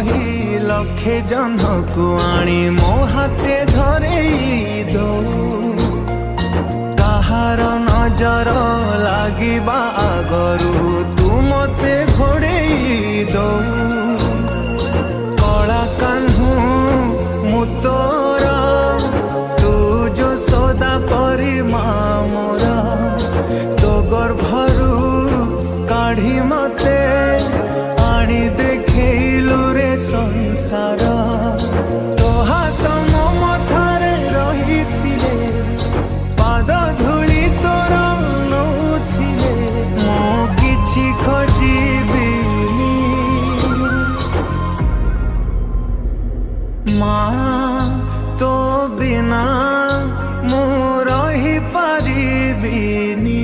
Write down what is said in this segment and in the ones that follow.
कही लक्षे जन को आनी मो हाथे धरे दो कहार नजर लागिबा आगरू तू मते घोड़े दो कला कान्हू मु तोरा तू जो सदा परी मोरा तो गर्भरू काढ़ी मते आनी देखैलु रे संसार तो हाथ मो मथारे रही थिले पाद धूली तोर नौथिले मो किछि खोजिबिनी माँ तो बिना मु रही पारिबिनी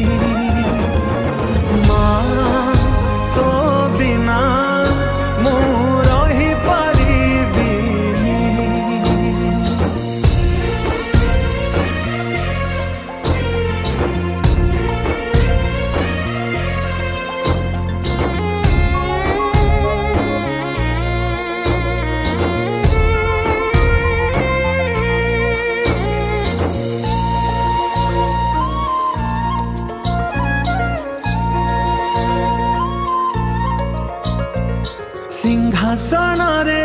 सिंहासन रे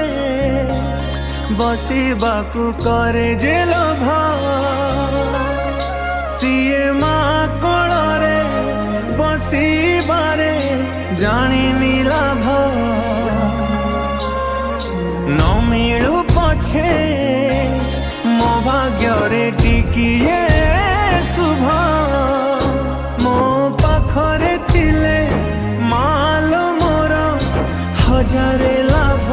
बसिबाकू करे जे लोभ सीए माँ कोल रे बसिबारे जानी लाभ न मिलू पछे मो भाग्य रे टिकिए शुभ मो पाखरे थिले माल मोर हजारे लाभ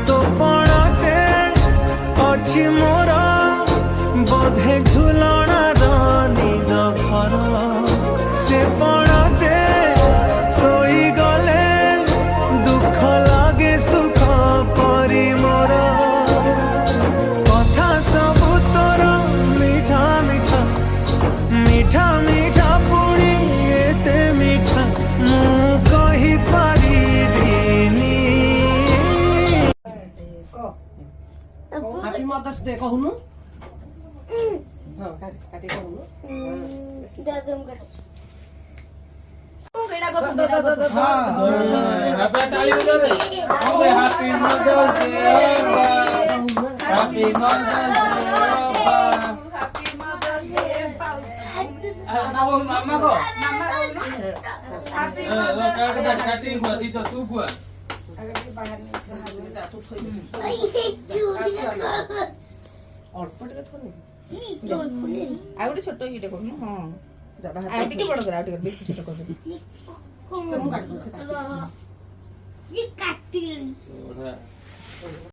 तो पड़ते अच्छी मोर बोधे झुलणार निद घर से पड़ते सोई गले दुख लागे सुख परी मोर कथा सबु तोर मीठा मीठा मीठा मीठा पुणी एते मीठा मु कही पारिबिनी हैप्पी मदर्स डे कहूनु हां काटी कहूनु दादम काट केडा को हां हैप्पी ताली बजा दे ओए happy mother's day happy mother's day मामा को काटी हुआ दी तो तू हुआ ଆଉ ଗୋଟେ ଛୋଟ ଇଟେ କରୁନୁ ହଁ ଆଉ ଟିକେ ବଡ କର ଆଉ ଟିକେ ବେଶୀ ଛୋଟ କର ମୁଁ କାଟି ଦଉଛି କାଟି